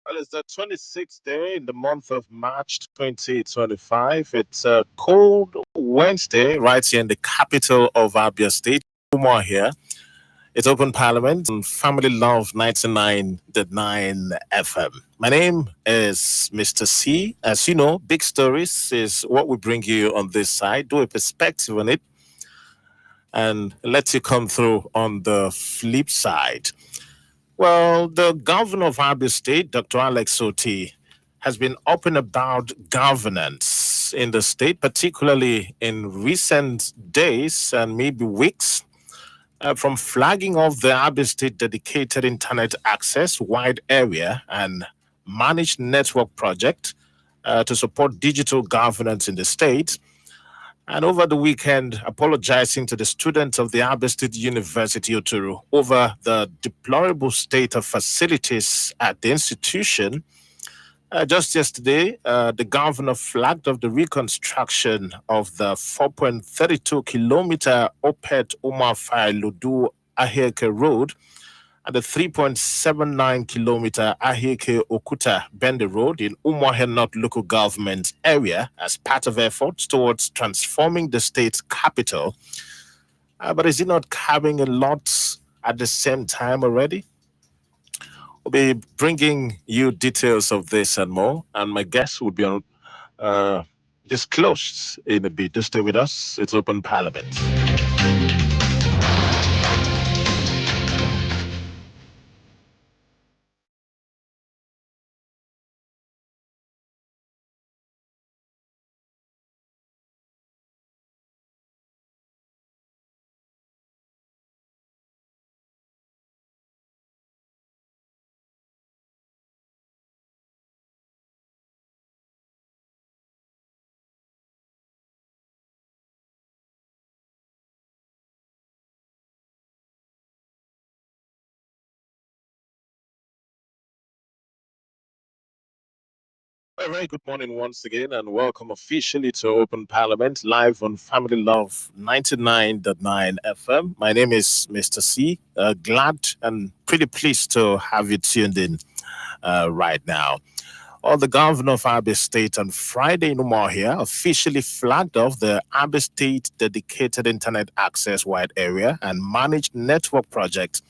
Well, it's the 26th day in the month of March 2025. It's a cold Wednesday right here in the capital of Abia State. More here. It's Open Parliament on Family Love 99.9 FM. My name is Mr. C. As you know, big stories is what we bring you on this side. Do a perspective on it and let you come through on the flip side. Well, the governor of Abia State, Dr. Alex Oti, has been open about governance in the state, particularly in recent days and maybe weeks, from flagging off the Abia State dedicated internet access wide area and managed network project to support digital governance in the state. And over the weekend, apologizing to the students of the Abia State University Oturu over the deplorable state of facilities at the institution. Just yesterday, the governor flagged off the reconstruction of the 4.32-kilometer Opet Umar Ludu Aheke Road and the 3.79-kilometer Aheke Okuta Bende Road in Umuahia North local government area as part of efforts towards transforming the state's capital. But is it not having a lot at the same time already? We'll be bringing you details of this and more, and my guest will be disclosed in a bit. Just stay with us. It's Open Parliament. A very good morning once again, and welcome officially to Open Parliament live on Family Love 99.9 FM. My name is Mr. C. Glad and pretty pleased to have you tuned in right now. The governor of Abia State on Friday in Umuahia officially flagged off the Abia State dedicated internet access wide area and managed network project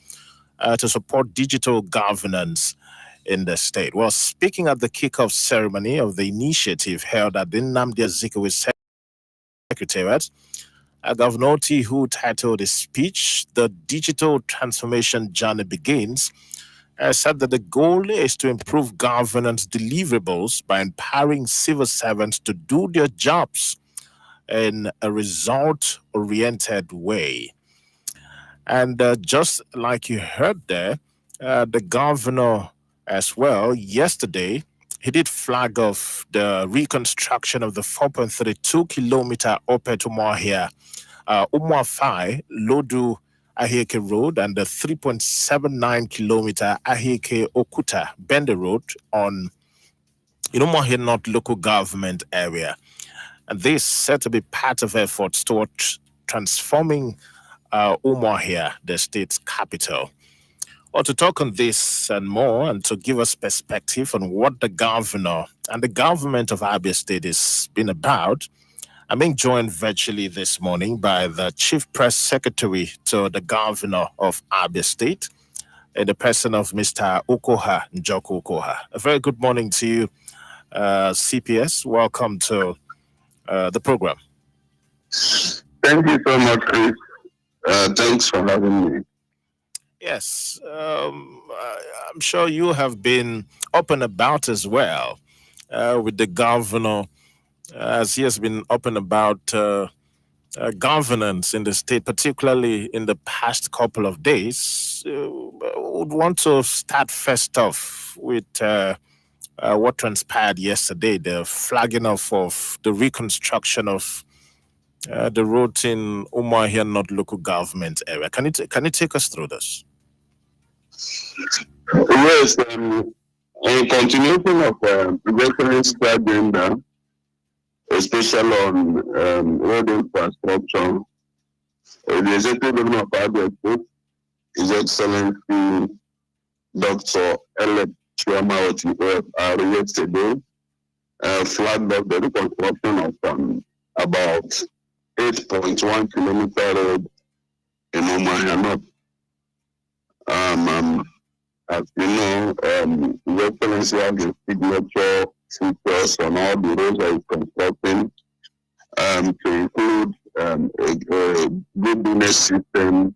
to support digital governance in the state. Well, speaking at the kickoff ceremony of the initiative held at the Nnamdi Azikiwe Secretariat, Governor Oti, who titled his speech, "The Digital Transformation Journey Begins," said that the goal is to improve governance deliverables by empowering civil servants to do their jobs in a result-oriented way. And just like you heard there, the governor as well, yesterday, he did flag off the reconstruction of the 4.32-kilometer Opetumahia, Umuafai, Lodu, Aheke Road and the 3.79-kilometer Aheke Okuta Bende Road on Umuahia North local government area. And this said to be part of efforts towards transforming Umuahia, the state's capital. Well, to talk on this and more, and to give us perspective on what the governor and the government of Abia State has been about, I'm being joined virtually this morning by the Chief Press Secretary to the Governor of Abia State, in the person of Mr. Okoha Njoku Okoha. A very good morning to you, CPS. Welcome to the program. Thank you so much, Chris. Thanks for having me. Yes, I'm sure you have been up and about as well with the governor, as he has been up and about governance in the state, particularly in the past couple of days. Would want to start first off with what transpired yesterday, the flagging off of the reconstruction of the road in Umuahia North local government area. Can you take us through this? Yes, in continuation of previous agenda, especially on road infrastructure, the Executive Governor of Abia State, His Excellency Dr. yesterday, flagged up the reconstruction of about 8.1 kilometer road in Omahia North. As you know, Your Excellency has a signature features on all the roads that is constructing, to include a good drainage system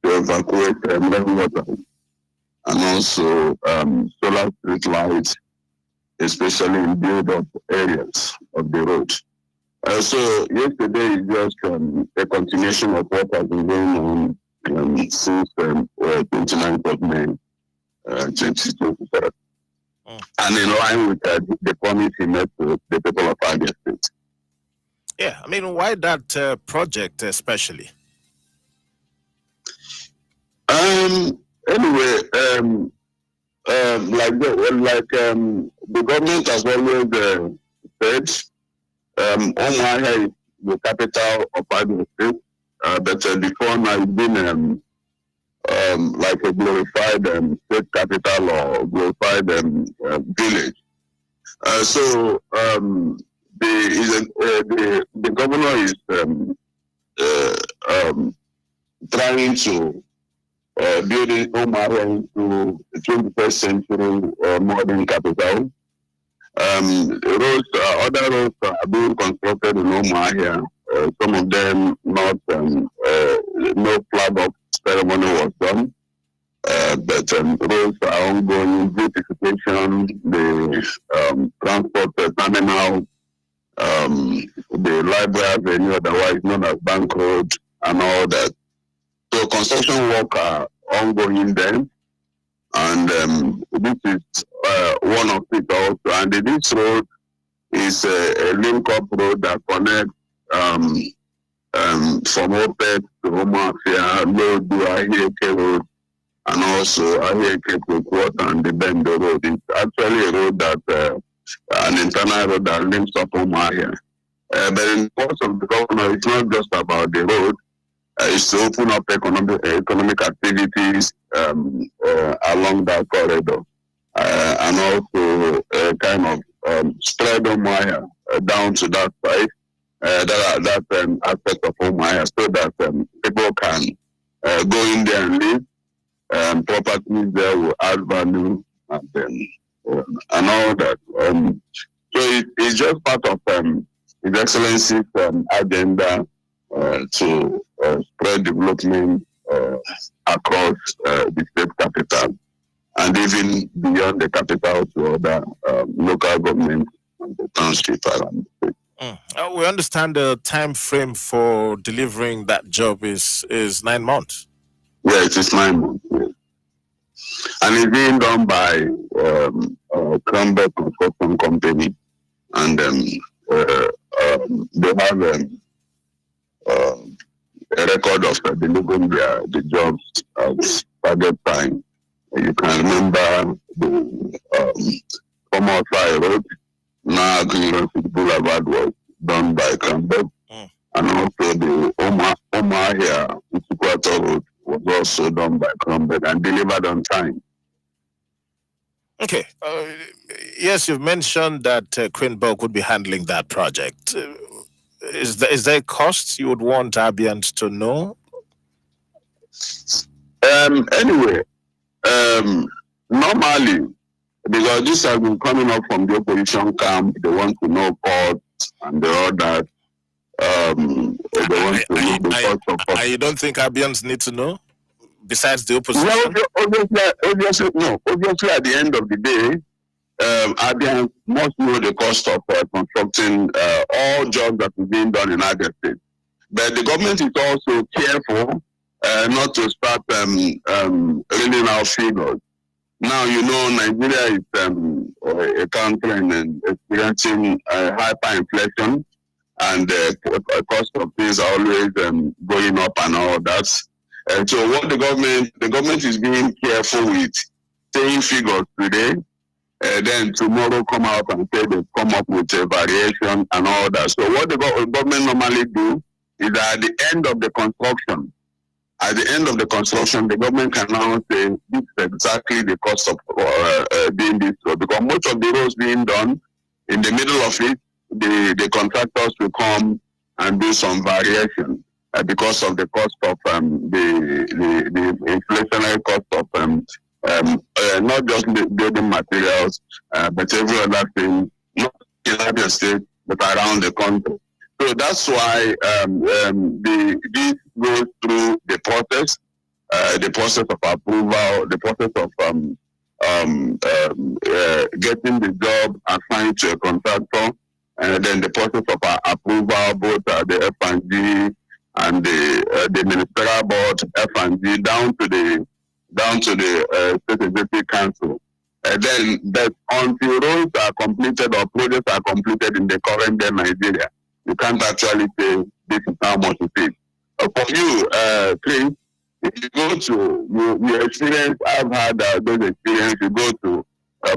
to evacuate rainwater, and also solar street lights, especially in build-up areas of the road. So yesterday is just a continuation of what has been going on since 29th of May, 2023, and in line with the promise he made to the people of Abia State. Yeah, I mean, why that project especially? Anyway, the government has always said, Omahia is the capital of Abia State, but before now it's been like a glorified state capital or glorified village. So the governor is trying to build Omahia into the 21st century modern capital. Other roads are being constructed in Omahia. Some of them not, no flag up ceremony was done. But roads are ongoing, beautification, the transport terminal, the library avenue, otherwise known as Bank Road, and all that. So construction work are ongoing there, and this is one of it also. And this road is a link-up road that connects from Opet to Omafia, Road to Ahieke Road, and also Ahieke to Quarter and the Bendo Road. It's actually a road that, an internal road that links up Omahia. But in the course of the governor, it's not just about the road. It's to open up economic activities along that corridor, and also kind of spread Omahia down to that side, that aspect of Omahia, so that people can go in there and live. Properties there will add value, and all that. So it's just part of His Excellency's agenda to spread development across the state capital and even beyond the capital to other local governments and the township around the state. We understand the time frame for delivering that job is 9 months. Yeah, it is 9 months. Yes. And it's being done by Cromwell Construction Company, and they have a record of delivering the jobs at target time. You can remember the former Fire Road, now Green Boulevard was done by Cromwell, and also the Omahia Chikwe Road was also done by Cromwell and delivered on time. Okay. Yes, you've mentioned that Queenberg would be handling that project. Is there a cost you would want Abians to know? Anyway, normally, because this has been coming up from the opposition camp, they want to know costs and all that. They want to know the cost of. You don't think Abians need to know? Besides the opposition? Obviously, no. Obviously, at the end of the day, Abians must know the cost of constructing all jobs that are being done in Abia State. But the government is also careful not to start reading out figures. Now, you know, Nigeria is a country and experiencing hyperinflation, and the cost of things are always going up and all that. And so what the government is being careful with saying figures today, then tomorrow come out and say they come up with a variation and all that. So what the government normally do is that at the end of the construction, At the end of the construction, the government can now say this is exactly the cost of doing this road. Because most of the roads being done, in the middle of it, the contractors will come and do some variation because of the cost of the inflationary cost of not just the building materials, but every other thing, not in United States, but around the country. So that's why this goes through the process of approval, the process of getting the job assigned to a contractor, and then the process of approval, both the F&G and the ministerial board, F&G, down to the state executive council. Then that until roads are completed or projects are completed in the current day Nigeria, you can't actually say this is how much it is. For you, Chris, if you go to you experience, I've had those experiences. You go to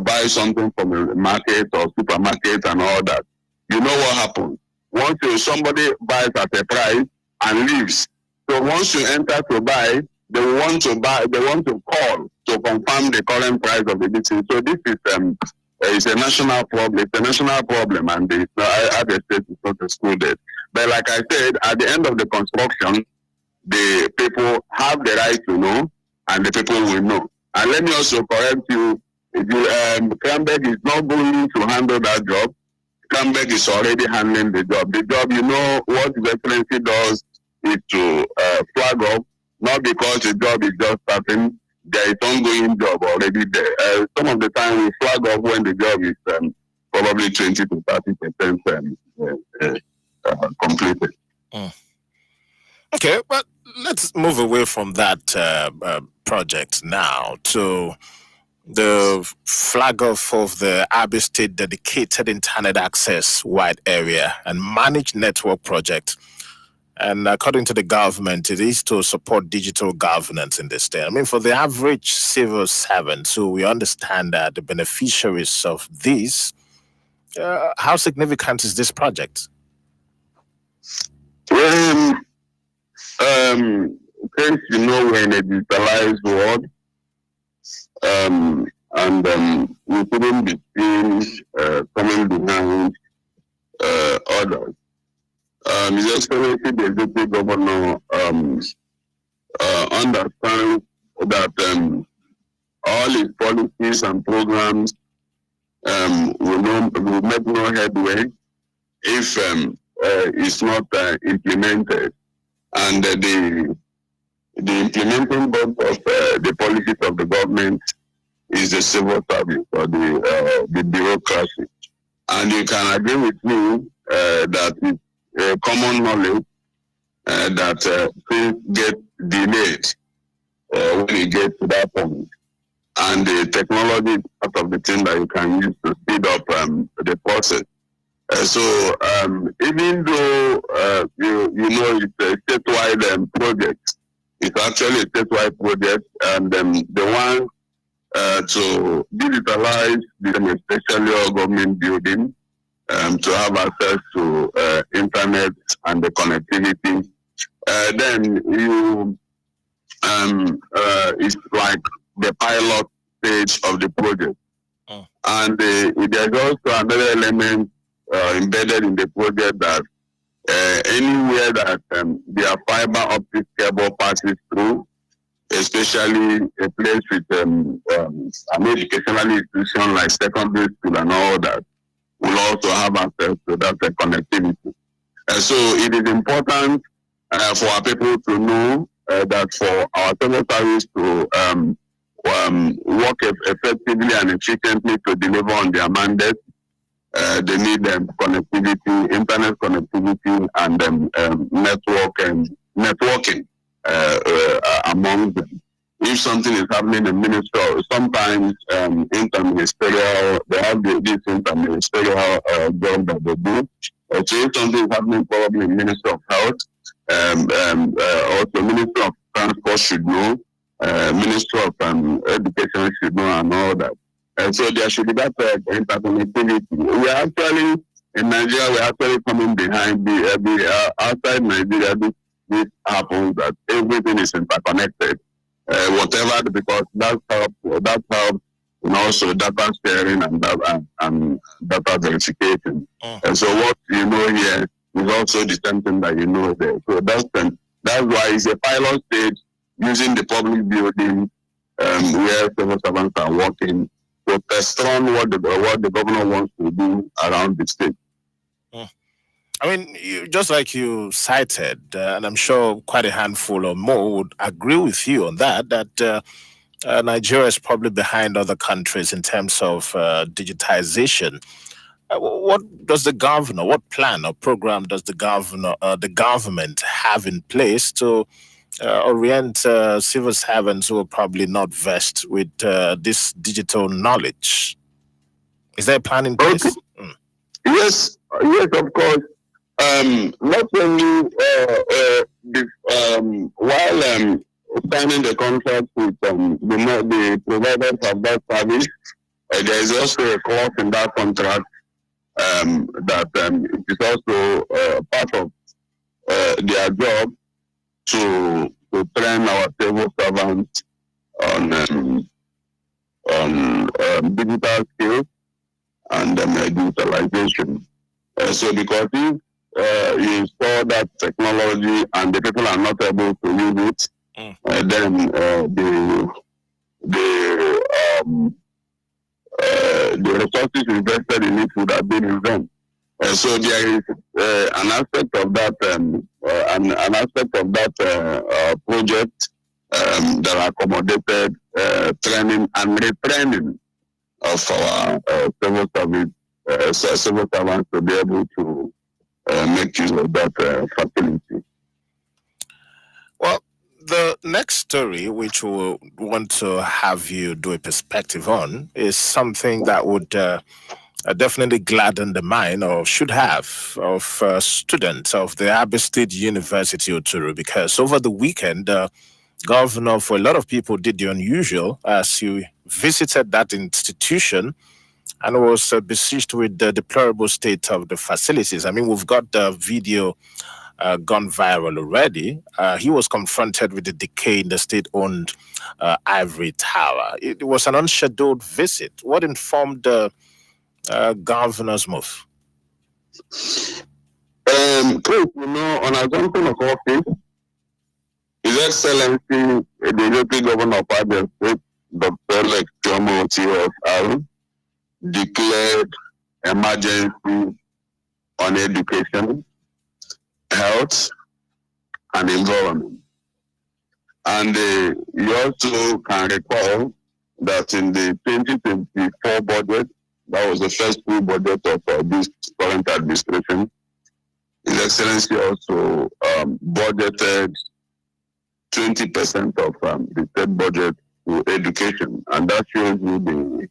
buy something from a market or supermarket and all that. You know what happens once somebody buys at a price and leaves. So once you enter to buy, they want to call to confirm the current price of the business. So this is it's a national problem. It's a national problem, and I the state is not excluded. But like I said, at the end of the construction, the people have the right to know, and the people will know. And let me also correct you: Kramberg is not going to handle that job. Kramberg is already handling the job. The job, you know, what the Excellency does is to flag up, not because the job is just starting. There is ongoing job already there. Some of the time we flag up when the job is probably 20 to 30% completed. Okay, but let's move away from that project now to the flag off of the Abbey State Dedicated Internet Access Wide Area and Managed Network Project. And according to the government, it is to support digital governance in the state. I mean, for the average civil servant, so we understand that the beneficiaries of this, how significant is this project? Since you know, we're in a digitalized world, and we couldn't be seen coming behind others. His Excellency the Deputy Governor understands that all his policies and programs will make no headway if it's not implemented. And the implementing board of the policies of the government is the civil service or the bureaucracy. And you can agree with me that it's common knowledge that things get delayed when you get to that point. And the technology is part of the thing that you can use to speed up the process. So even though you know it's a statewide project, it's actually a statewide project, and the one to digitalize especially our government building, to have access to internet and the connectivity. Then you it's like the pilot stage of the project. And there's also another element embedded in the project that anywhere that their fiber optic cable passes through, especially a place with an educational institution like secondary school and all that, will also have access to that connectivity. So it is important for our people to know that for our civil service to work effectively and efficiently to deliver on their mandate, they need connectivity, internet connectivity, and networking among them. If something is happening in ministry, sometimes interministerial, they have this interministerial job that they do. So if something is happening probably in Ministry of Health, also Ministry of Transport should know, Ministry of Education should know, and all that. So there should be that interconnectivity. We are actually, in Nigeria, we are actually coming behind outside Nigeria, this happens, that everything is interconnected. Whatever, because that helps and also data sharing and data verification. And so what you know here is also the same thing that you know there. So that's why it's a pilot stage using the public building where civil servants are working to test on what the governor wants to do around the state. I mean, just like you cited, and I'm sure quite a handful or more would agree with you on that Nigeria is probably behind other countries in terms of digitization. What does what plan or program does the government have in place to orient civil servants who are probably not versed with this digital knowledge? Is there a plan in place? Okay. Yes, of course. Not only while signing the contract with the providers of that service, there is also a clause in that contract that it is also part of their job to train our civil servants on digital skills and digitalization. So because if you install that technology and the people are not able to use it, then the resources invested in it would have been in vain. So there is an aspect of that project that accommodated training and retraining of our civil servants to be able to make use of that facility. Well, the next story, which we want to have you do a perspective on, is something that would definitely gladden the mind, or should have, of students of the Abbey State University, Oturu, because over the weekend, Governor, for a lot of people, did the unusual as you visited that institution and was besieged with the deplorable state of the facilities. I mean, we've got the video gone viral already. He was confronted with the decay in the state-owned Ivory Tower. It was an unscheduled visit. What informed the governor's move? Chris, on assumption of office, His Excellency, the Deputy Governor of Abia State, Dr. Lex Jomo declared emergency on education, health, and environment. And you also can recall that in the 2024 budget, that was the first full budget of this current administration, His Excellency also budgeted 20% of the state budget to education, and that shows you the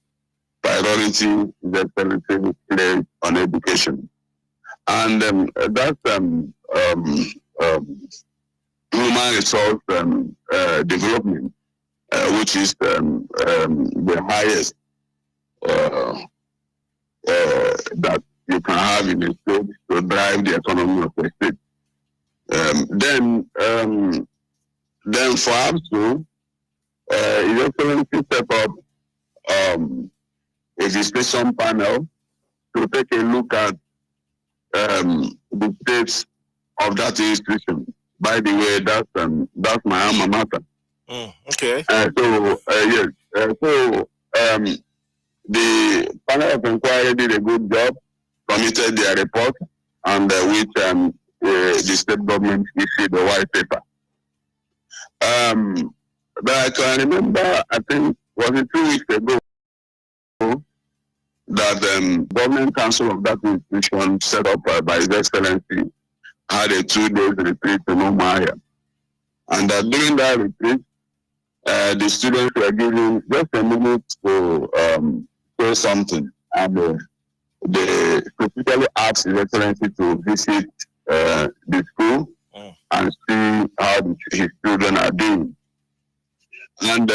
priority His Excellency placed on education. And that's human resource development, which is the highest that you can have in a state to drive the economy of the state. Then for ABSU, His Excellency set up a visitation panel to take a look at the states of that institution. By the way, that's my alma mater. Okay. The panel of inquiry did a good job, submitted their report, and which the state government issued a white paper. But I can remember, I think, was it 2 weeks ago, that government council of that institution set up by His Excellency had a 2-day retreat in Umaya. And during that retreat, the students were given just a minute to say something. And they specifically asked His Excellency to visit the school and see how his children are doing. And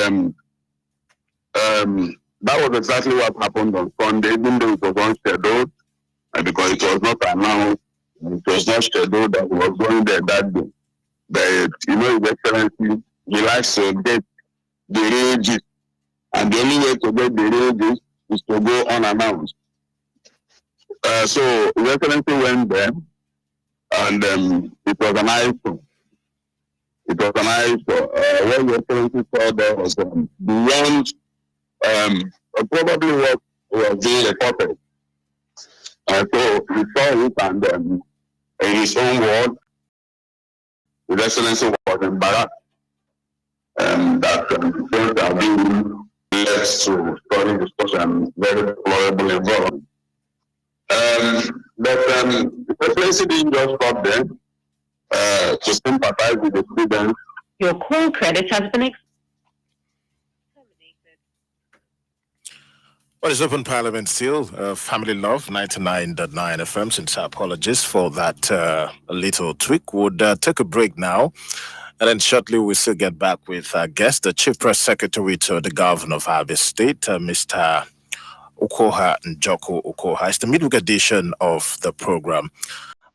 that was exactly what happened on Sunday, even though it was unscheduled, because it was not announced, it was not scheduled that he was going there that day. But His Excellency, he likes to get the real gist. And the only way to get the real gist is to go unannounced. So His Excellency went there, and it was an eyesore. It was an eyesore. What His Excellency saw there was beyond probably what was being reported. So he saw it, and in his own word, His Excellency was embarrassed that things are being led to study discussion, very deplorable environment. But the Excellency didn't just stop there to sympathize with the students. Your call credit has been terminated. Well, it's Open Parliament still, Family Love 99.9 FM. Sincere apologies for that little tweak. Would take a break now, and then shortly we'll still get back with our guest, the Chief Press Secretary to the Governor of Abia State, Mr. Okoha Njoku Okoha. It's the midweek edition of the program.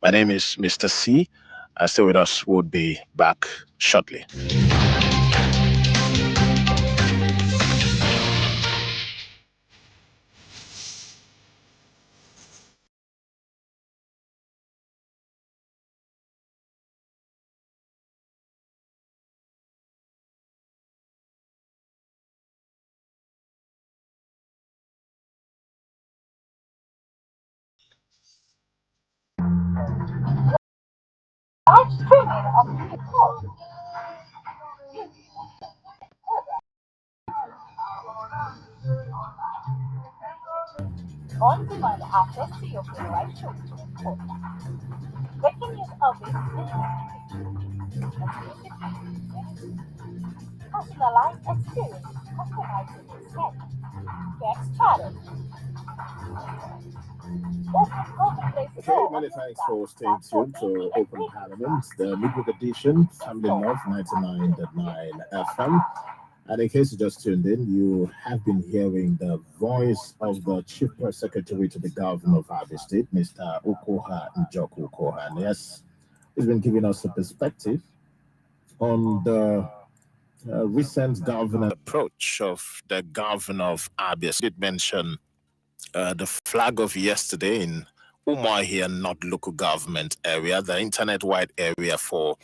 My name is Mr. C. Stay with us. We'll be back shortly. On-demand access to your favorite shows is important. Breaking news updates personalized experience, customizing instead. Get started. Okay, many thanks for staying tuned to Open Parliament, the midweek edition, Family Love 99.9 FM. And in case you just tuned in, you have been hearing the voice of the Chief Press Secretary to the Governor of Abia State, Mr. Okoha Njoku Okoha. And yes, he's been giving us a perspective on the recent government approach of the Governor of Abia State. Did mention the flag of yesterday in Umuahia, not local government area, the internet-wide area for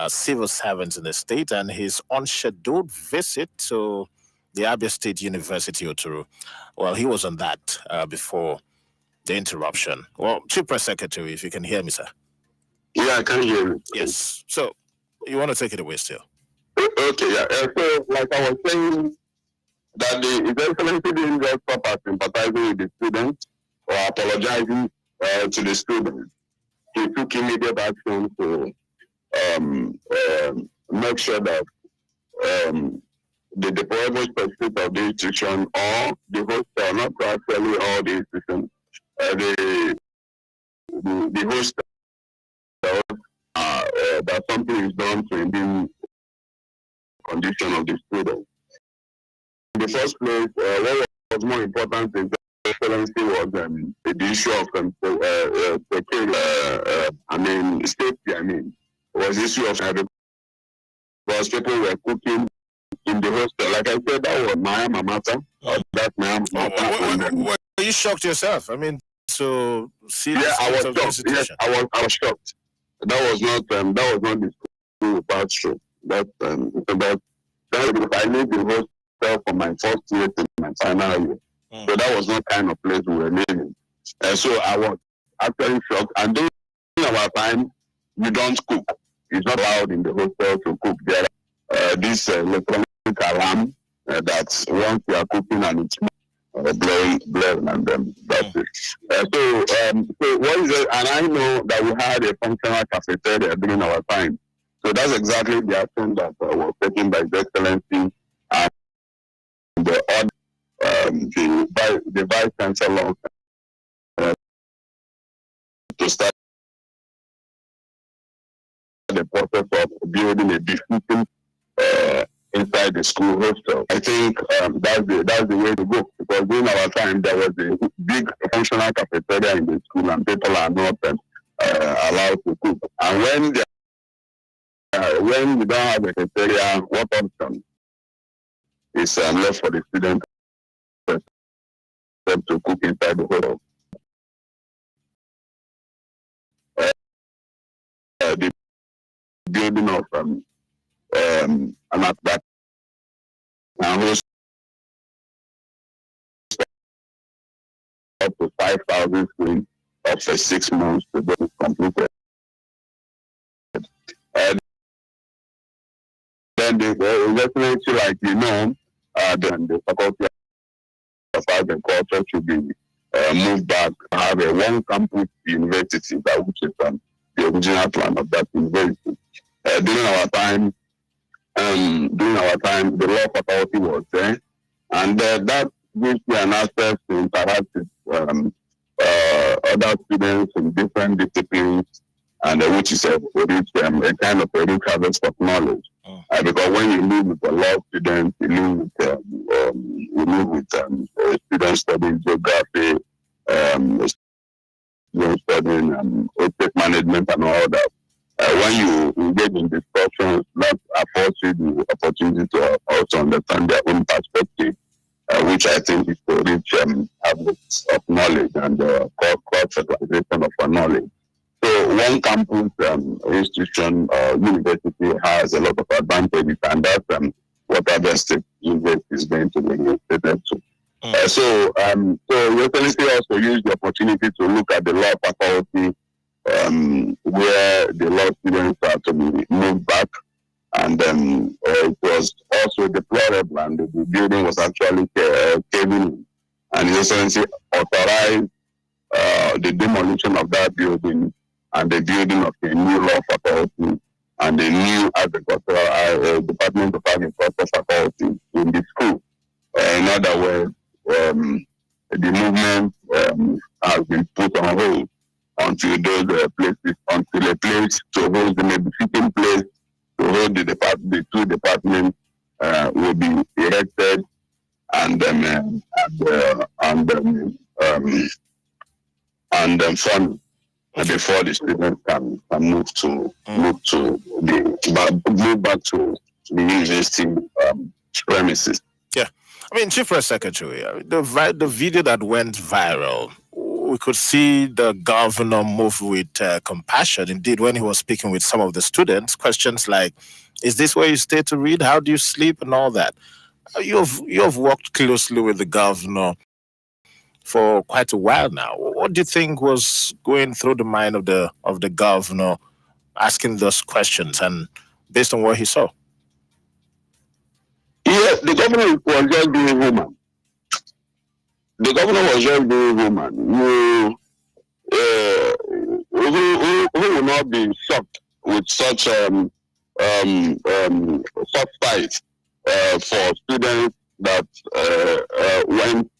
civil servants in the state, and his unscheduled visit to the Abia State University, Oturu. Well, he was on that before the interruption. Well, Chief Press Secretary, if you can hear me, sir. Yeah, I can hear you. Yes. So, you want to take it away still? Okay, yeah. So, like I was saying, that His Excellency didn't just stop at sympathizing with the students or apologizing to the students. He took immediate action to make sure that the deplorable specific of the institution or the hostel, not actually all the institutions, the hostel, that something is done to improve the condition of the students. In the first place, what was more important is the Excellency was the issue of safety. Was the issue of because people were cooking in the hostel. Like I said, that was my alma mater. That's my alma mater. Were you shocked yourself? I mean, so see. Yeah, I was shocked. Yes, I was shocked. That was not the school part show. That's about that. I lived in hostel from my first year to my final year. So that was not kind of place we were living. So I was actually shocked. And during our time, you don't cook. It's not allowed in the hostel to cook. There are this electronic alarm that once you are cooking and it's blowing and that's it. So what is it? And I know that we had a functional cafeteria during our time. So that's exactly the action that was taken by His Excellency and the the Vice Chancellor to start the process of building a district inside the school hostel. I think that's the way to go, because during our time there was a big functional cafeteria in the school and people are not allowed to cook. And when they when you don't have a cafeteria, what option is left for the student to cook inside the hall? The building of an that can host up to 5,000 screens of 6 months to get it completed. Then the investment, like then the faculty of art and culture should be moved back, have a one campus university, that which is the original plan of that university. During our time, the law faculty was there, and that gives you an access to interact with other students in different disciplines, and which is a kind of a rich harvest of knowledge. Because when you live with a law students, you live with students studying geography, students studying estate management and all that. When you engage in discussions, that affords you the opportunity to also understand their own perspective, which I think is to reach habits of knowledge and cross-fertilization of our knowledge. So one campus institution university has a lot of advantages, and that's what other state university is going to be related to. So your excellency also used the opportunity to look at the law faculty, where the law students are to be moved back, and it was also deplorable, and the building was actually caving in, and his excellency authorized the demolition of that building and the building of a new law faculty and a new agricultural department of agriculture faculty in the school. In other words, the movement has been put on hold until those places, until a place to hold the fitting place to hold the two departments will be erected, and funded before the students can move back to the university premises. Yeah, I mean, Chief Press Secretary, the video that went viral, we could see the governor move with compassion. Indeed, when he was speaking with some of the students, questions like, "Is this where you stay to read? How do you sleep?" and all that. You've worked closely with the governor for quite a while now. What do you think was going through the mind of the governor asking those questions, and based on what he saw? Yeah, the governor was just being human. The governor was just being human. Who will not be shocked with such soft sight for students that went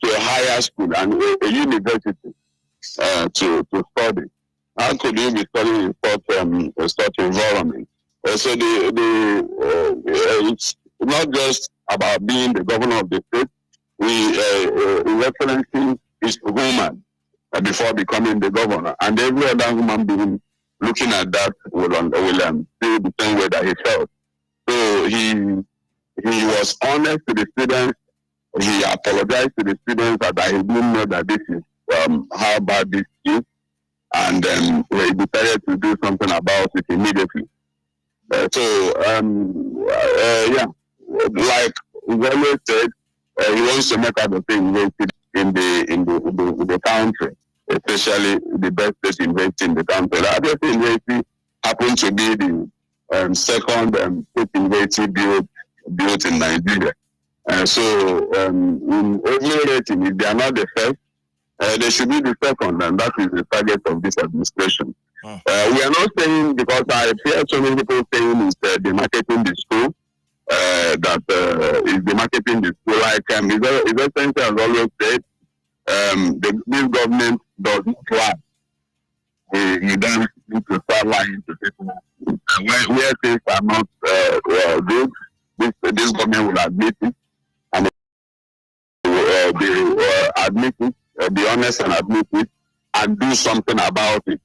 to a higher school and a university to study? How could you be studying in such environment? So it's not just about being the governor of the state. Referencing is human before becoming the governor, and every other human being looking at that will feel the same way that he felt. So he was honest to the students. He apologized to the students that he didn't know that this is how bad this is, and then he decided to do something about it immediately. Like we always said, he wants to make other things in the country, especially the best place invested in the country. The other university happened to be the second state university built in Nigeria. So in every rating, if they are not the first, they should be the second, and that is the target of this administration. We are not saying, because I hear so many people saying is the marketing the school, that is the marketing the school. Like His Excellency has always said, this government does not lie. You don't need to start lying to people. Where things are not good, this government will admit it, and admit it, be honest and admit it, and do something about it.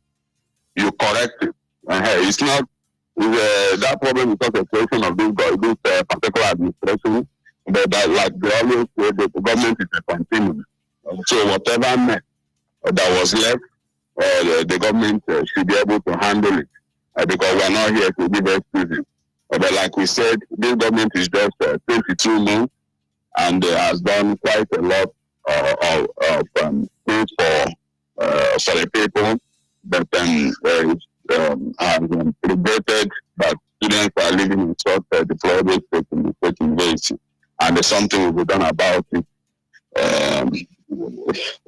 You correct it. It's not That problem is not a question of this particular administration, but that, like they always say, the government is a continuum. So whatever mess that was left, the government should be able to handle it, because we're not here to give excuses. But like we said, this government is just 22 months and has done quite a lot of things for the people, but has regretted that students are living in such deplorable situation, and there's something will be done about it.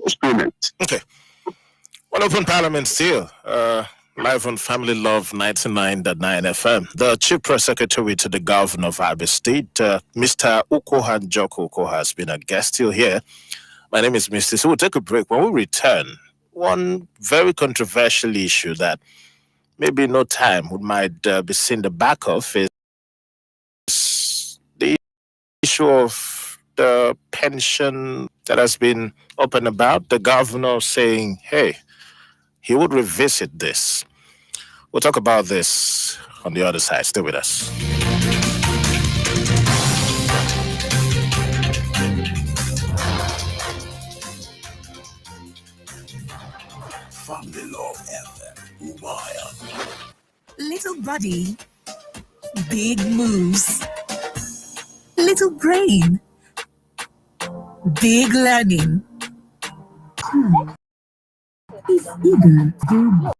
Students. Okay. Well, Open Parliament still. Live on Family Love 99.9 FM. The Chief Press Secretary to the Governor of Abia State, Mr. Ukoha Njoko Ukoha, has been a guest still here. My name is Mr. So we'll take a break. When we return, one very controversial issue that maybe no time we might be seen the back of is the issue of the pension that has been open about. The governor saying, hey, he would revisit this. We'll talk about this on the other side. Stay with us. Family Love FM. Little body, big moves. Little brain, big learning. He's eager to do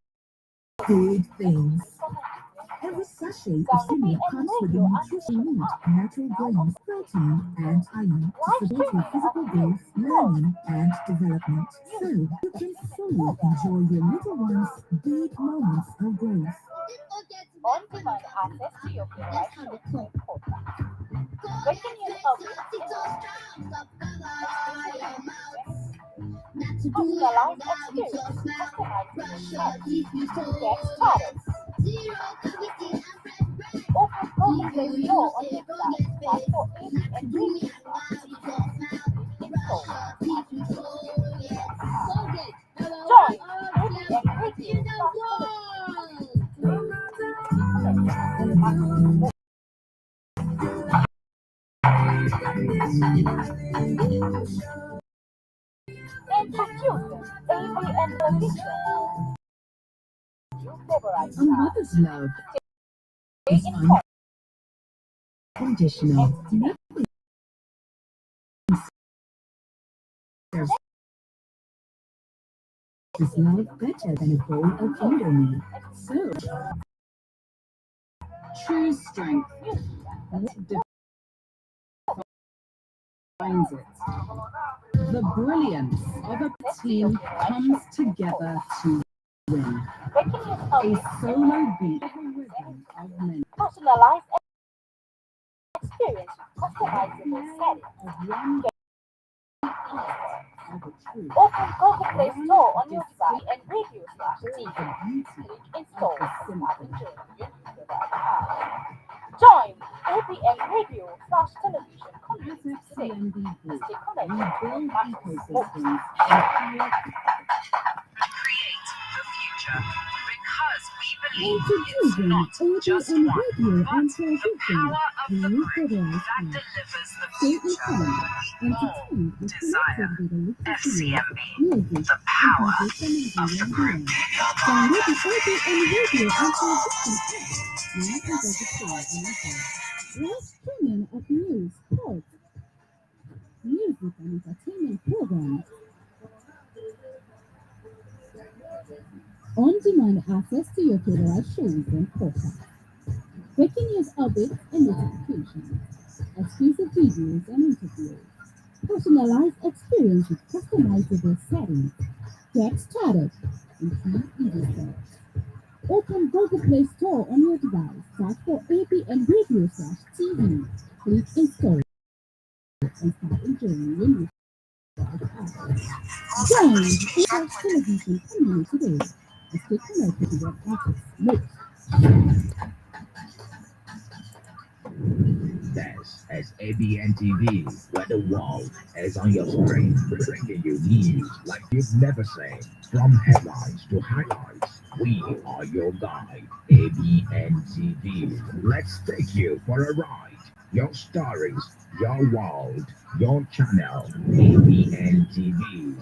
big things. Every sachet of cereal comes with the nutrition you need, natural grains, protein, and iron to support your physical growth, learning, and development. So you can fully enjoy your little one's big moments of growth. On-demand access to your favorite shows is important. Breaking news personalized experience, customized get started. Open Google Play Store on your device, search for AV and Radio install. Join AV and Radio Introducing AV and Television. Your favorite A mother's love is unconditional. Nothing serves this love better than a bowl of Indomie. So, true strength defines it. The brilliance of a team comes together to win. A solo beat of a rhythm of many. personalized experience with customizable settings. Of one of a truth. Open Google Play Store on your device and radio The beauty click install. simple. Join ABM Radio /television community today. FFCMB Group, Stay we connected. build ecosystems and create the future because we believe it's introducing not audio just and one, radio but and the television. power of The the new group federal that app. delivers the Stay future informed, we all entertained, and desire. connected with electricity, FCMB, music, the and power conversation of the group. Download the audio and radio and television app. Now in Google Play and Apple. Live streaming of news, sports, music, and entertainment programs. On-demand access to your favorite shows and podcasts. Breaking news updates and notifications. Exclusive videos and interviews. Personalized experience with customizable settings. Get started with easy steps. Open Google Play Store on your device. Search for APN Radio/TV. Click install and start enjoying your new Join the television community today. Stay connected to your artists. Look. This is ABN TV, where the world is on your screen, bringing you news like you've never seen. From headlines to highlights, we are your guide. ABN TV. Let's take you for a ride. Your stories, your world, your channel. ABN TV.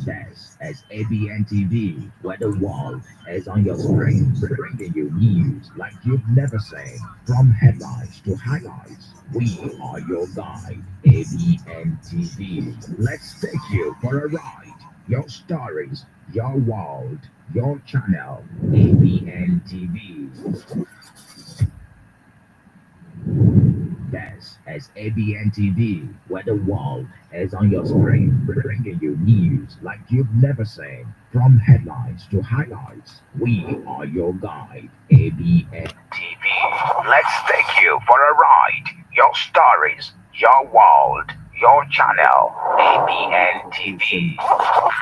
This is ABN TV, where the world is on your screen, bringing you news like you've never seen. From headlines to highlights, we are your guide. ABN TV. Let's take you for a ride. Your stories, your world, your channel. ABN TV. This is ABN TV, where the world is on your screen, bringing you news like you've never seen. From headlines to highlights, we are your guide. ABN TV. Let's take you for a ride. Your stories, your world, your channel. ABN TV.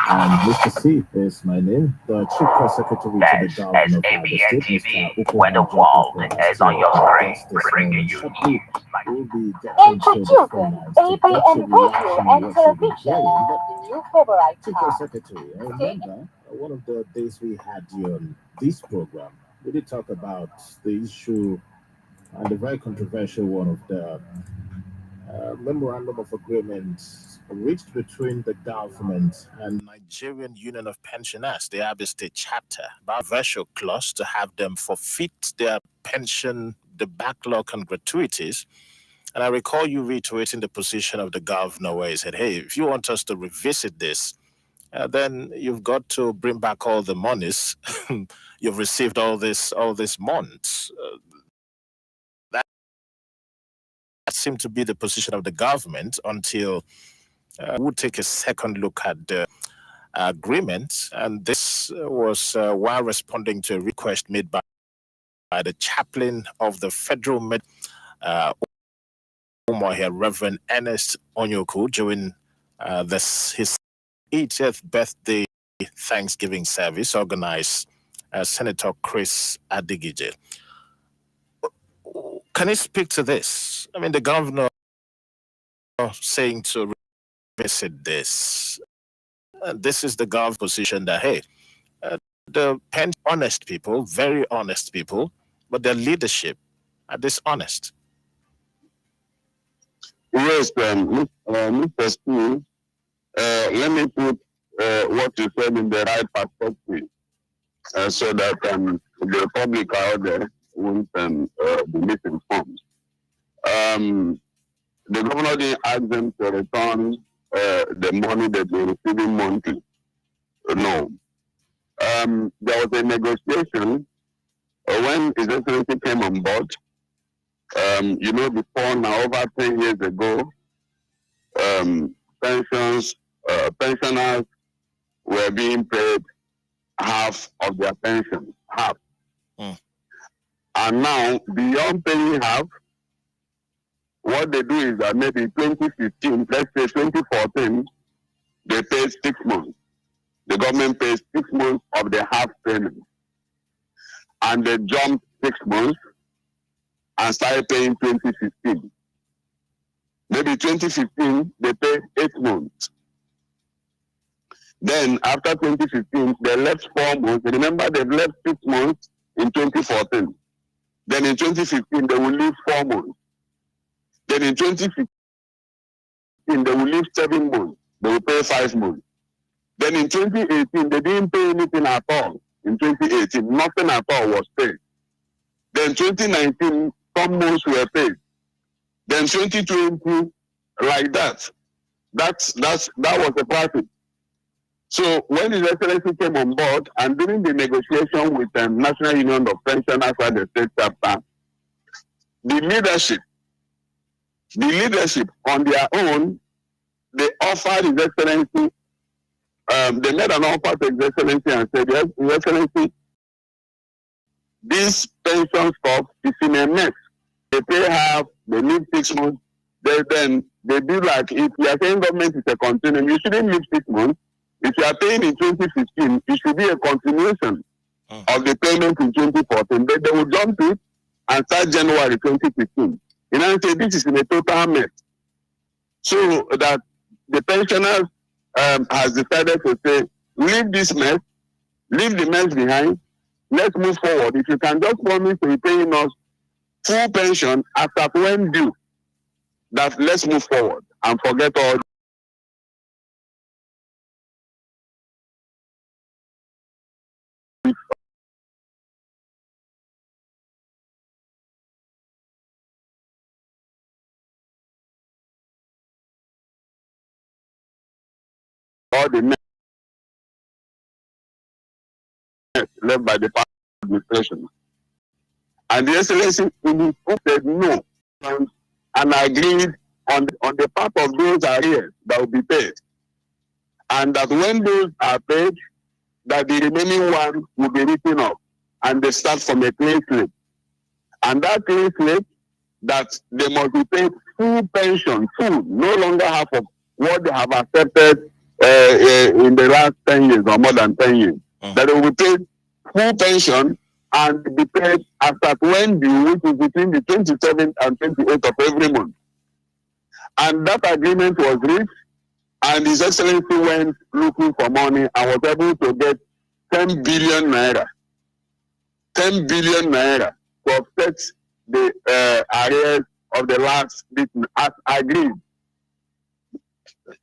Mr. C is my name, the Chief Press Secretary This to the Governor is of Abia ABN State, TV, Mr. where the world is on your screen, bringing you news like We'll be getting to the phone Introducing lines to ABN get you Radio reaction and what you'll be Television, hearing. the new favorite Chief Press car. Secretary, I remember one of the days we had you on this program, we did talk about the issue and the very controversial one of the memorandum of agreement reached between the government and Nigerian Union of Pensioners, the Abia State chapter, about virtual clause to have them forfeit their pension, the backlog and gratuities. And I recall you reiterating the position of the governor where he said, hey, if you want us to revisit this, then you've got to bring back all the monies you've received all this months. That seemed to be the position of the government until we'll take a second look at the agreement. And this was while responding to a request made by the chaplain of the Federal Med, Reverend Ernest Onyoku, during his 80th birthday Thanksgiving service organized Senator Chris Adigije. Can you speak to this? I mean, the governor saying to revisit this. This is the governor's position that, hey, the honest people, very honest people, but their leadership are dishonest. Yes, Mr. Steve, let me put what you said in the right perspective so that the public out there won't be misinformed. The governor didn't ask them to return the money that they're receiving monthly. No. There was a negotiation when His Excellency came on board. Before now, over 10 years ago, pensioners were being paid half of their pension, half. And now, beyond paying half, what they do is that maybe 2015, let's say 2014, they paid 6 months. The government pays 6 months of the half payment. And they jumped 6 months and started paying 2015. Maybe 2015, they paid 8 months. Then after 2015, they left 4 months. Remember, they've left 6 months in 2014. Then in 2015, they will leave 4 months. Then in 2015, they will leave 7 months. They will pay 5 months. Then in 2018, they didn't pay anything at all. In 2018, nothing at all was paid. Then 2019, some months were paid. Then 2020, like that. That was the profit. So when His Excellency came on board and during the negotiation with the National Union of Pensioners at the state chapter, the leadership on their own, they offered His Excellency, they made an offer to His Excellency and said, yes, His Excellency, this pension stuff is in a mess. They pay half, they leave 6 months, then they do like, if you are saying government is a continuum, you shouldn't leave 6 months. If you are paying in 2015, it should be a continuation. of the payment in 2014. They will jump it and start January 2015. You know, say this is in a total mess. So that the pensioners has decided to say, leave this mess, leave the mess behind, let's move forward. If you can just promise to be paying us full pension after when due, that let's move forward and forget all the mess left by the past administration. And the Excellency in his book said no and agreed on the part of those arrears that will be paid. And that when those are paid, that the remaining one will be written off and they start from a clean slate. And that clean slate, that they must be paid full pension, full, no longer half of what they have accepted in the last 10 years or more than 10 years. That they will be paid full pension and be paid after when due, which is between the 27th and 28th of every month. And that agreement was reached, and His Excellency went looking for money and was able to get 10 billion naira. 10 billion naira to offset the arrears of the last bit as agreed.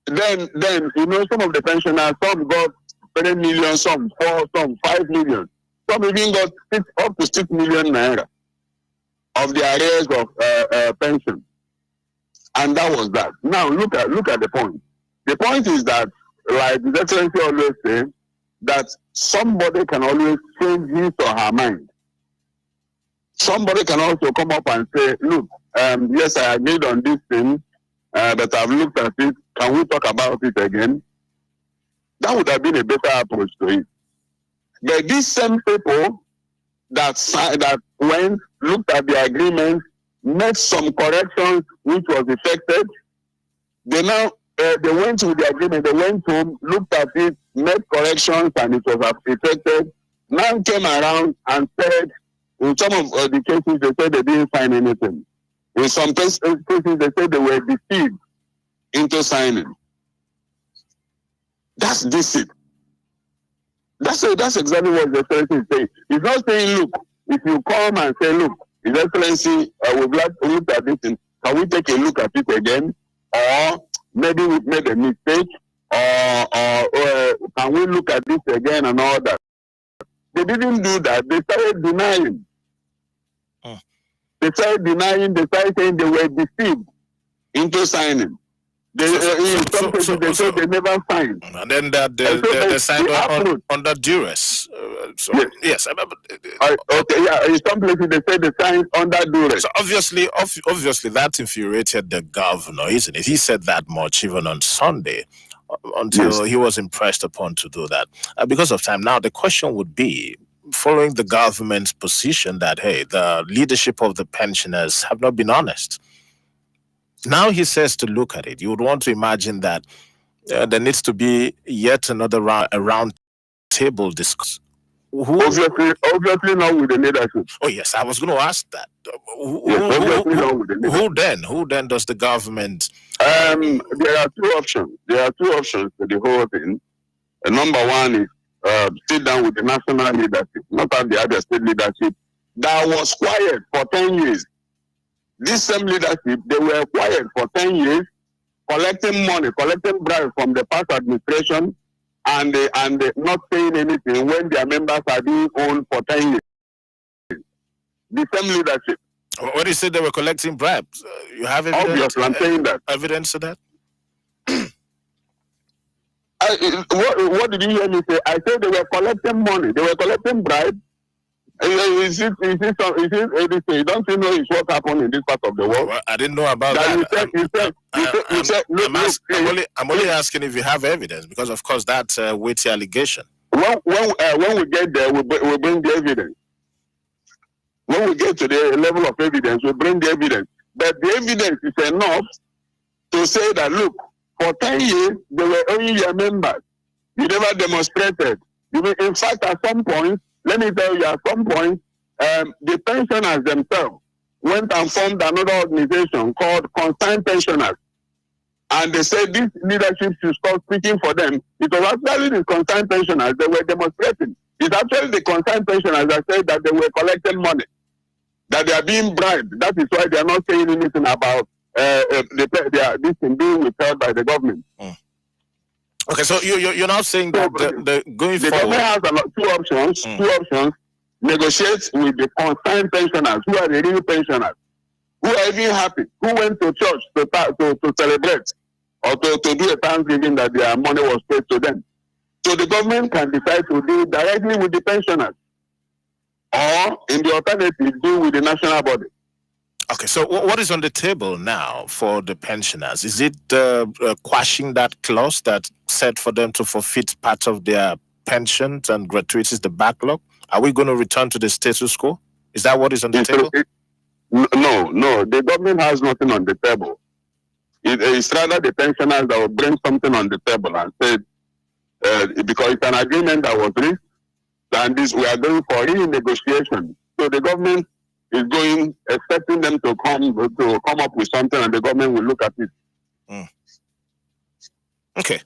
Then you know, some of the pensioners, some got 3 million, some 4, some 5 million. Some even got up to 6 million naira of the arrears of pension. And that was that. Now look at the point. The point is that, like the Excellency always say, that somebody can always change his or her mind. Somebody can also come up and say, look, yes, I agreed on this thing, but I've looked at it. Can we talk about it again? That would have been a better approach to it. But these same people that went, looked at the agreement, made some corrections which was effected, they now they went to the agreement, they went home, looked at it, made corrections, and it was effected. Now came around and said, in some of the cases, they said they didn't sign anything. In some cases, they said they were deceived into signing. That's deceit. That's exactly what the Excellency is saying. He's not saying, look, if you come and say, look, His Excellency, we'd like to look at this, and can we take a look at it again? Or maybe we made a mistake, or can we look at this again and all that? They didn't do that. They started denying. They started denying. They started saying they were deceived into signing. They said they never signed. And then that they signed under duress. Yes. Okay, yeah. In some places they said they signed under duress. So obviously that infuriated the governor, isn't it? He said that much even on Sunday, until he was impressed upon to do that. Because of time now, the question would be, following the government's position that, hey, the leadership of the pensioners have not been honest. Now he says to look at it. You would want to imagine that there needs to be yet another round table discussion. Obviously not with the leadership. Oh yes, I was going to ask that. Who then does the government? There are two options. There are two options to the whole thing. Number one is sit down with the national leadership, not have the other state leadership that was quiet for 10 years. This same leadership, they were quiet for 10 years, collecting money, collecting bribes from the past administration, and not saying anything when their members are being owned for 10 years. The same leadership. What do you say they were collecting bribes? You have evidence? Obviously, I'm saying that. Evidence to that? What did you hear me say? I said they were collecting money. They were collecting bribes. Is it anything? Don't you know it's what happened in this part of the world? Well, I didn't know about that. I'm only asking if you have evidence, because of course that's a weighty allegation. When we get there, we bring the evidence. When we get to the level of evidence, we bring the evidence. But the evidence is enough to say that, look, for 10 years, they were only your members. You never demonstrated. In fact, at some point, let me tell you, at some point, the pensioners themselves went and formed another organization called Concerned Pensioners. And they said this leadership should stop speaking for them. It was actually the concerned pensioners they were demonstrating. It's actually the concerned pensioners that said that they were collecting money, that they are being bribed. That is why they are not saying anything about this thing being withheld by the government. Okay, so you're now saying that the going the forward, government has two options. Two options: negotiate with the concerned pensioners, who are the real pensioners, who are even happy, who went to church to celebrate or to do a thanksgiving that their money was paid to them. So the government can decide to deal directly with the pensioners, or in the alternative, deal with the national body. okay, so what is on the table now for the pensioners? Is it quashing that clause that said for them to forfeit part of their pensions and gratuities, the backlog? Are we going to return to the status quo? Is that what is on the table? No. The government has nothing on the table. It's rather the pensioners that will bring something on the table and say, because it's an agreement that was reached, and this we are going for renegotiation. So the government is expecting them to come up with something, and the government will look at it. Okay.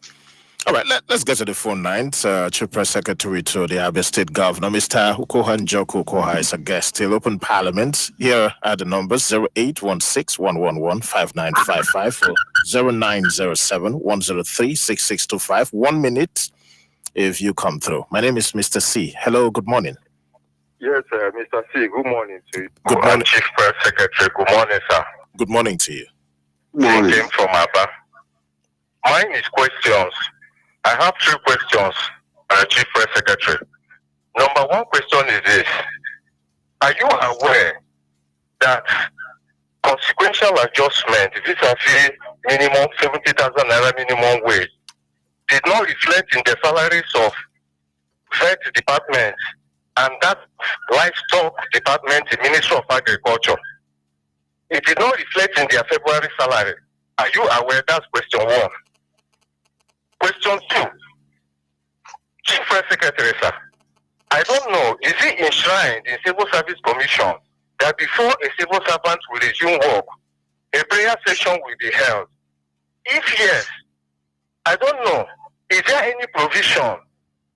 All right, let's get to the phone lines. Chief Press Secretary to the Abia State Governor, Mr. Ukoha Njoku Ukoha, is a guest. Still open Parliament. Here are the numbers: 0816-111-5955 or 0907-103-6625. 1 minute if you come through. My name is Mr. C. Hello, good morning. Yes, Mr. C. Good morning to you. Good morning, Chief Press Secretary. Good morning, sir. Good morning to you. I came from Aba. Mine is questions. I have 3 questions, Chief Press Secretary. Number 1 question is this: are you aware that consequential adjustment, vis-a-vis minimum 70,000 naira minimum wage, did not reflect in the salaries of vet department and that livestock department, the Ministry of Agriculture? It did not reflect in their February salary. Are you aware? That's question 1. Question 2, Chief Press Secretary, sir. I don't know, is it enshrined in Civil Service Commission that before a civil servant will resume work, a prayer session will be held? If yes, I don't know, is there any provision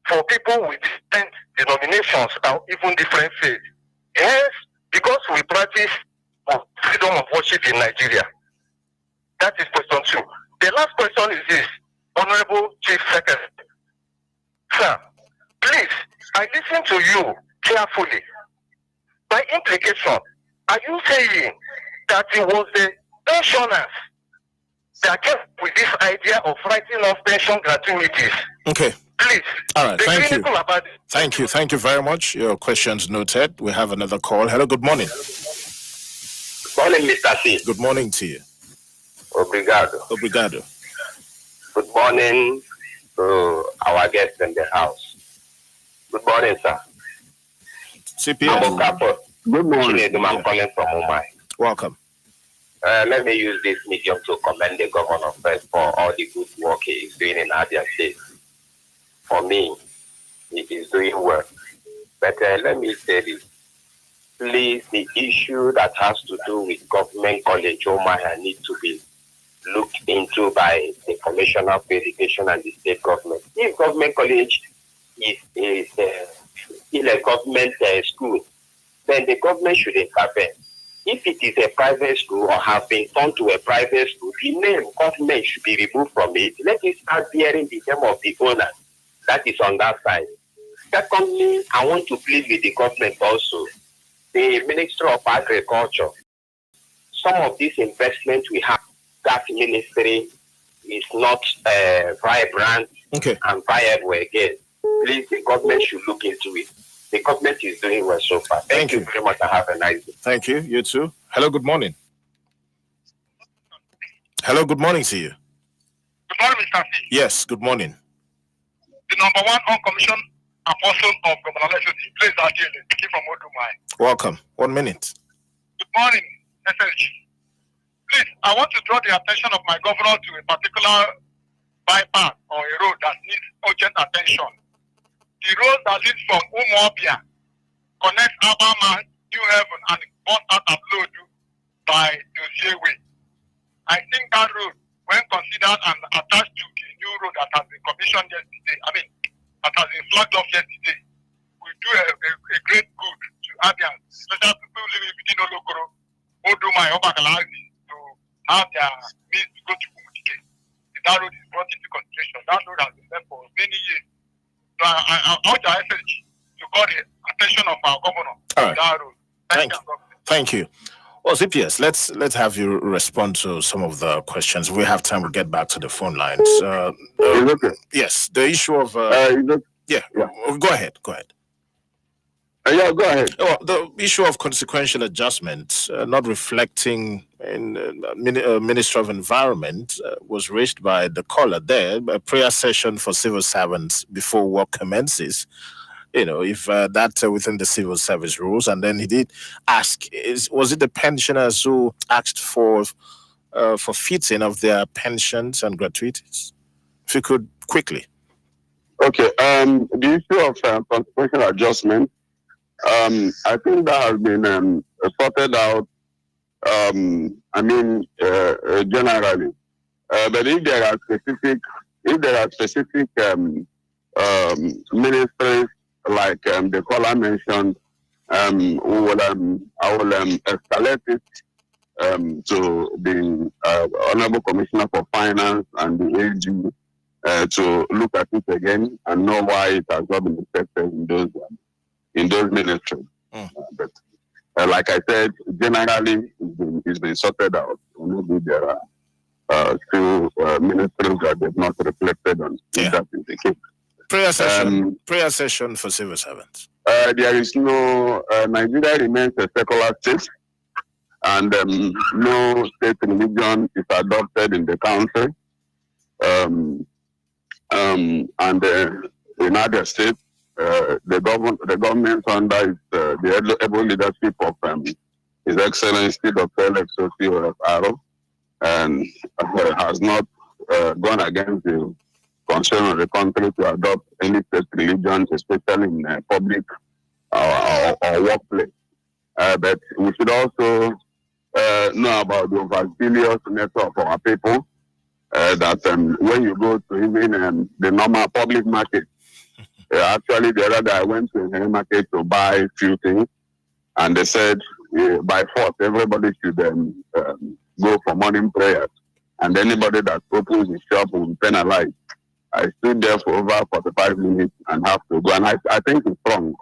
for people with different denominations or even different faiths? Yes, because we practice freedom of worship in Nigeria. That is question 2. The last question is this, Honorable Chief Secretary. Sir, please, I listen to you carefully. By implication, are you saying that it was the pensioners that came with this idea of writing off pension gratuities? Okay. Please. All right, thank you. About it. Thank you very much. Your questions noted. We have another call. Hello, good morning. Good morning, Mr. C. Good morning to you. Obrigado. Good morning to our guests in the house. Good morning, sir. CPS. Good morning. I'm calling from Mumbai. Welcome. Let me use this medium to commend the governor first for all the good work he is doing in Abia State. For me, he is doing well. But let me say this. Please, the issue that has to do with government college, Omaya, needs to be looked into by the Commissioner for Education and the state government. If government college is still a government school, then the government should intervene. If it is a private school or have been turned to a private school, the name government should be removed from it. Let it start bearing the name of the owner. That is on that side. Secondly, I want to plead with the government also, the Ministry of Agriculture. Some of these investments we have, that ministry is not vibrant and viable again. Please, the government should look into it. The government is doing well so far. Thank you very much and have a nice day. Thank you. You too. Hello, good morning. Hello, good morning to you. Good morning, Mr. C. Yes, good morning. The number 1 uncommissioned apostle of Governor Lesotho, please speaking from Odumai. Welcome. 1 minute. Good morning, SLG. Please, I want to draw the attention of my governor to a particular bypass or a road that needs urgent attention. The road that leads from Umuobia connect Alabama, New Haven, and bought out and load by the way. I think that road, when considered and attached to the new road that has been commissioned yesterday, that has been flagged off yesterday, will do a great good to Abians, especially people living within Olokoro, Oduma, Obakalazi, to have their means to go to Kumutike. That road is brought into consideration. That road has been there for many years. So I urge our SSG to call the attention of our governor to that road. Thank you. Well, CPS, let's have you respond to some of the questions. We have time. We'll get back to the phone lines. Yes, the issue of Go ahead. Yeah, go ahead. Well, the issue of consequential adjustment not reflecting in Minister of Environment was raised by the caller there. A prayer session for civil servants before work commences. If that's within the civil service rules. And then he did ask, was it the pensioners who asked for forfeiting of their pensions and gratuities? If you could quickly. Okay. The issue of consequential adjustment, I think that has been sorted out, generally. But if there are specific ministries, like the caller mentioned, I will escalate it to the Honorable Commissioner for Finance and the AG to look at it again and know why it has not been affected in those ministries. But like I said, generally it's been sorted out. Maybe there are few ministries that they've not reflected on. That is the case. Prayer session for civil servants. There is no Nigeria remains a secular state, and no state religion is adopted in the country. And in other states, the government under the able leadership of His Excellency Dr. Alexosi Aro, and has not gone against the concern of the country to adopt any state religion, especially in public or workplace. But we should also know about the overzealous nature of our people. That when you go to even the normal public market, actually the other day I went to a market to buy a few things, and they said by force everybody should go for morning prayers, and anybody that opens his shop will be penalized. I stood there for over 45 minutes and have to go. And I think it's wrong.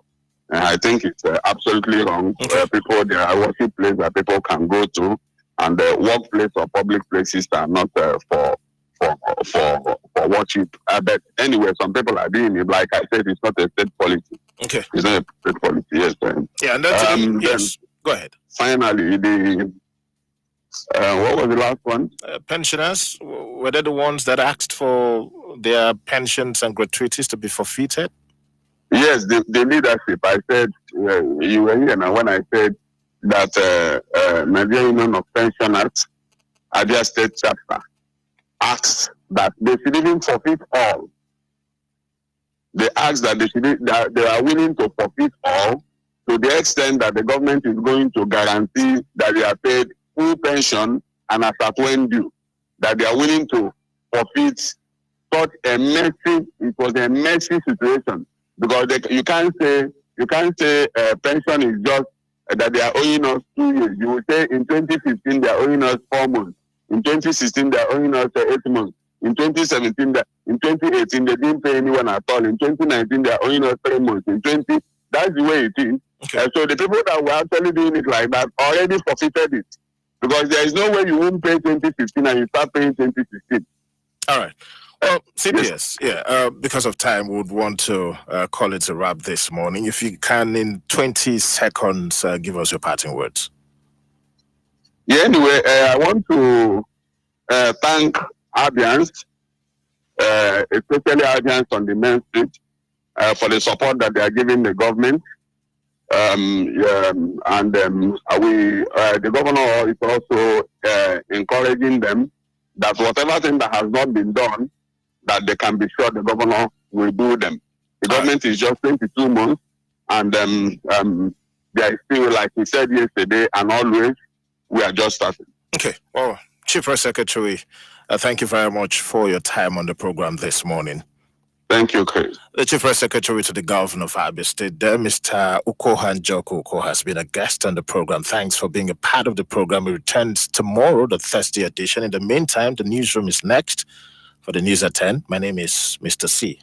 I think it's absolutely wrong. Okay. People, there are worship places that people can go to, and the workplace or public places are not for worship. But anyway, some people are doing it. Like I said, it's not a state policy. Okay. It's not a state policy. Yes. Yeah, and that's yes. Go ahead. Finally, what was the last one? Pensioners, were they the ones that asked for their pensions and gratuities to be forfeited? Yes, the leadership. I said, you were here now when I said that Nigerian Union of Pensioners, Abia State Chapter, asked that they should even forfeit all. They asked that they are willing to forfeit all to the extent that the government is going to guarantee that they are paid full pension and as at when due, that they are willing to forfeit such a messy. It was a messy situation because you can't say pension is just that they are owing us 2 years. You will say in 2015 they are owing us 4 months. In 2016 they are owing us 8 months. In 2017, in 2018 they didn't pay anyone at all. In 2019 they are owing us 3 months. That's the way it is. Okay. So the people that were actually doing it like that already forfeited it. Because there is no way you won't pay 2015 and you start paying 2016. All right. Well, CPS, because of time, we would want to call it a wrap this morning. If you can, in 20 seconds, give us your parting words. Yeah, anyway, I want to thank Abians, especially Abians on the main street, for the support that they are giving the government. The governor is also encouraging them that whatever thing that has not been done, that they can be sure the governor will do them. The government is just 22 months, And there is still, like he said yesterday, and always, we are just starting. Okay. Well, Chief Press Secretary, thank you very much for your time on the program this morning. Thank you, Chris. The Chief Press Secretary to the Governor of Abia State, Mr. Ukoha Njoku Ukoha, has been a guest on the program. Thanks for being a part of the program. It returns tomorrow, the Thursday edition. In the meantime, the newsroom is next. For the news at 10, my name is Mr. C.